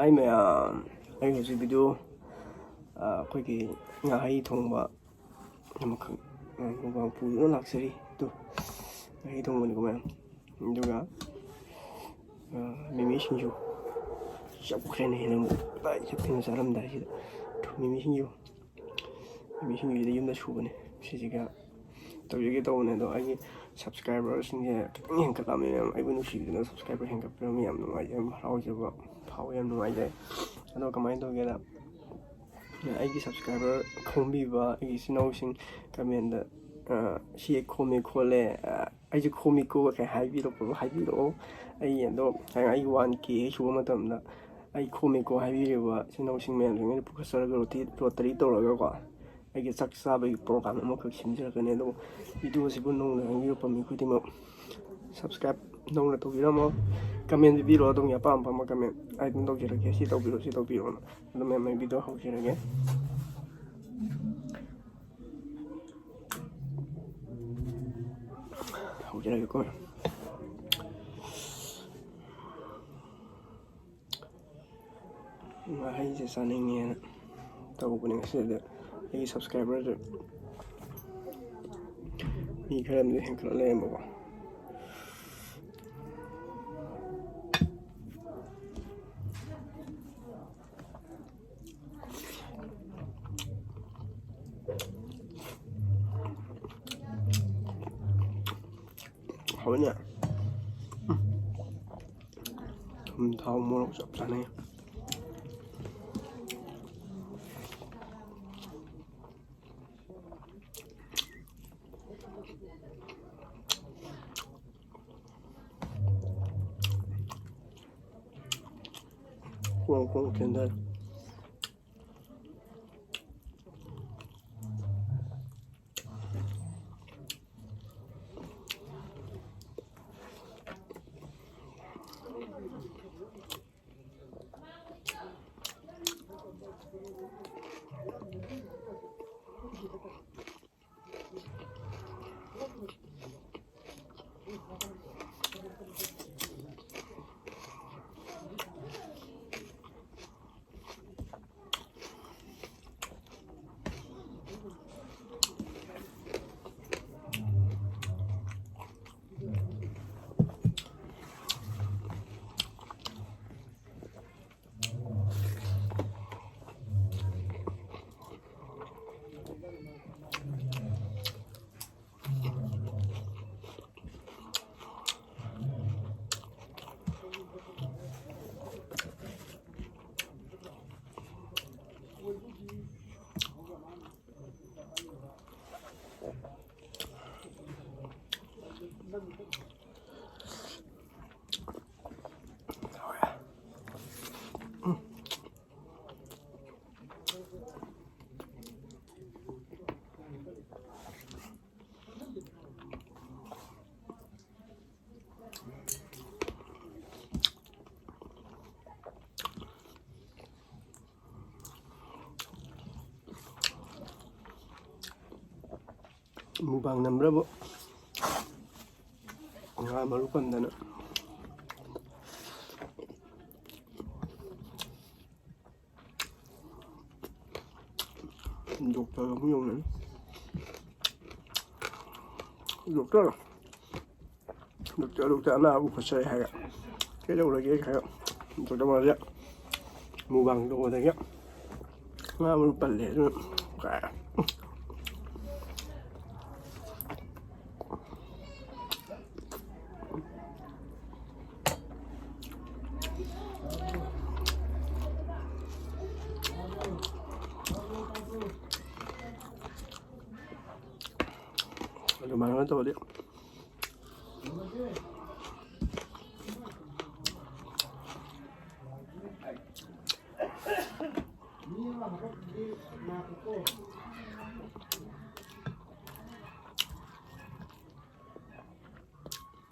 Hi ma'am, I hꯧꯖꯤꯛ video ꯑꯩꯈꯣꯏꯒꯤ ꯉꯥꯍꯩ ꯊꯣꯡꯕ ꯑꯃꯈꯛ ꯃꯨꯛꯕꯥꯡ ꯄꯨꯗꯨꯅ ꯂꯥꯛꯆꯔꯤ ꯑꯗꯨ ꯉꯥꯍꯩ ꯊꯣꯡꯕꯅꯤꯀꯣ ꯃꯌꯥꯝ ꯑꯗꯨꯒ ꯃꯤꯃꯤ ꯁꯤꯡꯖꯨ ꯆꯞꯈ꯭ꯔꯦꯅꯦ ꯍꯦꯟꯅ ꯑꯃꯨꯛ ꯀꯗꯥꯏ ꯆꯠꯇꯣꯏꯅꯣ ꯆꯥꯔꯝꯗꯥꯏꯁꯤꯗ ꯃꯤꯃꯤ ꯁꯤꯡꯖꯨꯁꯤꯗ ꯌꯨꯝꯗ ꯁꯨꯕꯅꯦ ꯁꯤꯁꯤꯒ ꯇꯧꯖꯒꯦ ꯇꯧꯕꯅꯦ ꯑꯗꯣ ꯑꯩꯒꯤ ꯁꯕꯁꯀ꯭ꯔꯥꯏꯕꯔꯁꯤꯡꯁꯦ ꯈꯤꯇꯪ ꯍꯦꯟꯒꯠꯂꯝꯃꯦ ꯃꯌꯥꯝ ꯑꯩꯕꯨ ꯅꯨꯡꯁꯤꯕꯤꯗꯨꯅ ꯁꯕꯁꯀ꯭ꯔꯥꯏꯕꯔ ꯍꯦꯟꯒꯠꯄꯤꯔꯝꯃꯤ ꯌꯥꯝ ꯅꯨꯡꯉꯥꯏꯖꯩ ꯌꯥꯝ ꯍꯔꯥꯎꯖꯕ ꯐꯥꯎꯋꯦ ꯌꯥꯝ ꯅꯨꯡꯉꯥꯏꯖꯩ ꯑꯗꯣ ꯀꯃꯥꯏꯅ ꯇꯧꯒꯦꯗ ꯑꯩꯒꯤ ꯁꯕꯁꯀ꯭ꯔꯥꯏꯕꯔ ꯈꯣꯝꯕꯤꯕ ꯑꯩꯒꯤ ꯏꯆꯤꯜ ꯏꯅꯥꯎꯁꯤꯡ ꯀꯃꯦꯟꯗ ꯁꯤ ꯈꯣꯝꯃꯦ ꯈꯣꯠꯂꯦ ꯑꯩꯁꯦ ꯈꯣꯝꯃꯤꯀꯣ ꯀꯩ ꯍꯥꯏꯕꯤꯔꯛꯑꯣ ꯑꯩ ꯑꯗꯣ ꯑꯩ 1K ꯁꯨꯕ ꯃꯇꯝꯗ ꯑꯩ ꯈꯣꯝꯃꯤꯀꯣ ꯍꯥꯏꯕꯤꯔꯤꯕ ꯏꯆꯤꯜ ꯏꯅꯥꯎꯁꯤꯡ ꯃꯌꯥꯝꯁꯤꯡ ꯑꯩꯅ ꯄꯨꯈꯠꯆꯔꯒ ꯂꯣꯇꯔꯤ ꯇꯧꯔꯒꯀꯣ ꯑꯩꯒꯤ ꯆꯥꯛ ꯆꯥꯕꯒꯤ ꯄ꯭ꯔꯣꯒ꯭ꯔꯥꯝ ꯑꯃꯈꯛ ꯁꯤꯟꯖꯔꯛꯀꯅꯤ ꯑꯗꯨꯕꯨ ꯚꯤꯗꯤꯑꯣꯁꯤꯕꯨ ꯅꯧꯅ ꯌꯦꯡꯕꯤꯔꯛꯄ ꯃꯤ ꯈꯨꯗꯤꯡꯃꯛ ꯁꯕꯁꯀ꯭ꯔꯥꯏꯕ ꯅꯧꯅ ꯇꯧꯕꯤꯔꯝꯃꯣ ꯀꯃꯦꯟ ꯄꯤꯕꯤꯔꯛꯑꯣ ꯑꯗꯨꯝ ꯑꯄꯥꯝ ꯑꯄꯥꯝꯕ ꯀꯃꯦꯟ ꯑꯩ ꯑꯗꯨꯝ ꯇꯧꯖꯔꯛꯀꯦ ꯁꯤ ꯇꯧꯕꯤꯔꯣ ꯁꯤ ꯇꯧꯕꯤꯔꯣꯅ ꯑꯗꯨꯝ ꯃꯌꯥꯝ ꯑꯩ ꯚꯤꯗꯤꯑꯣ ꯍꯧꯖꯔꯒꯦ ꯍꯧꯖꯔꯒꯦꯀꯣ ꯉꯥꯍꯩꯁꯦ ꯆꯥꯅꯤꯡꯉꯦꯅ ꯇꯧꯕꯅꯦ ꯉꯁꯤꯗꯤ ꯑꯩꯒꯤ ꯁꯕꯁꯀ꯭ꯔꯥꯏꯕꯔꯁꯦ ꯃꯤ ꯈꯔ ꯑꯃꯗꯤ ꯍꯦꯟꯒꯠꯂ ꯂꯩꯔꯝꯕꯀꯣ hawanya thum thau morok chap chane kuang kendal mubang nambrabo nga maru pandana doktor mo yung doktor ana abu khosai haga cái đâu lagi haga doktor ma ya mubang do da ya nga maru palle ka mana tahu dia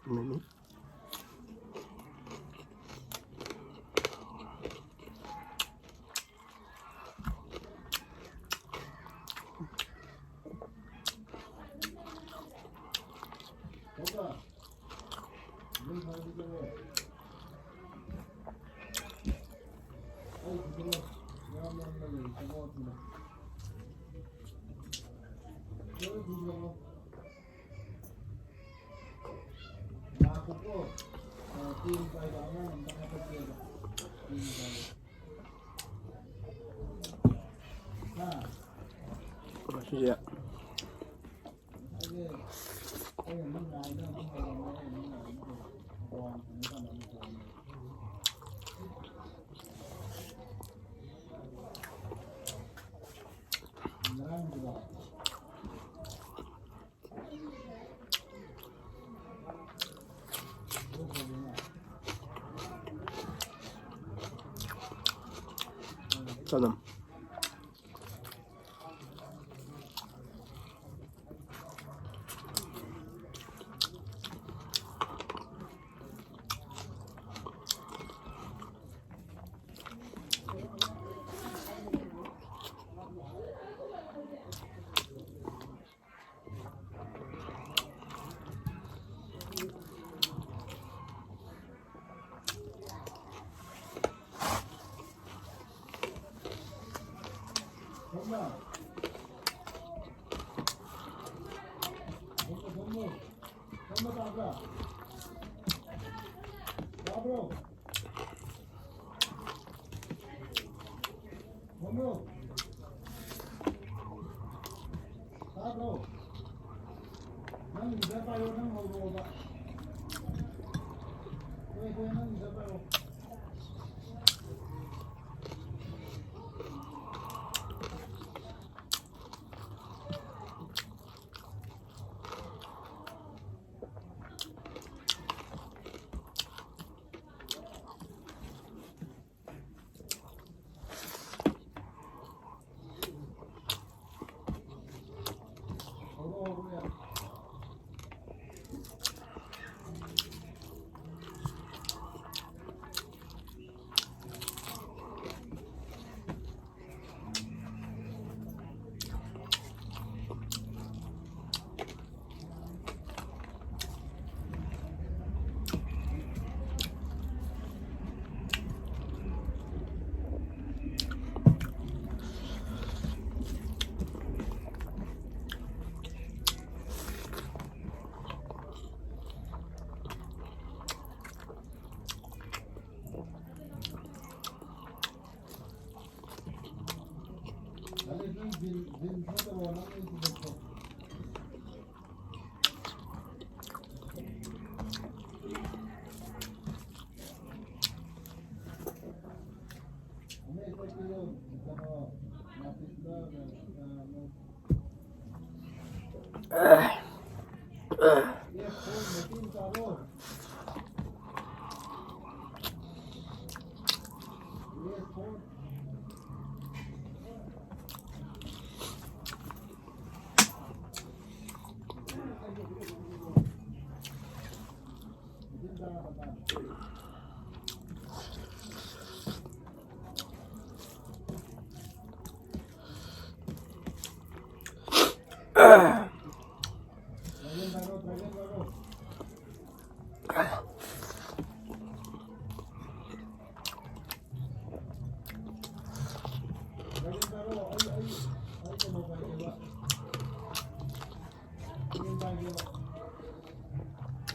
ini Siya. Tamam.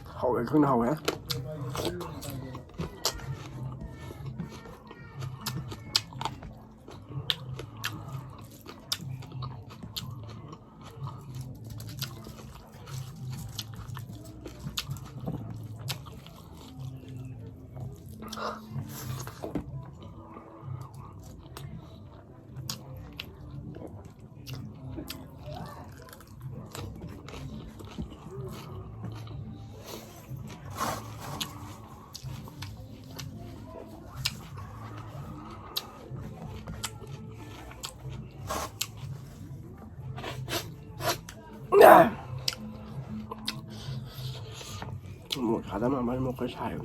Hậu cái hậu á. Một khả năng mà một cái xài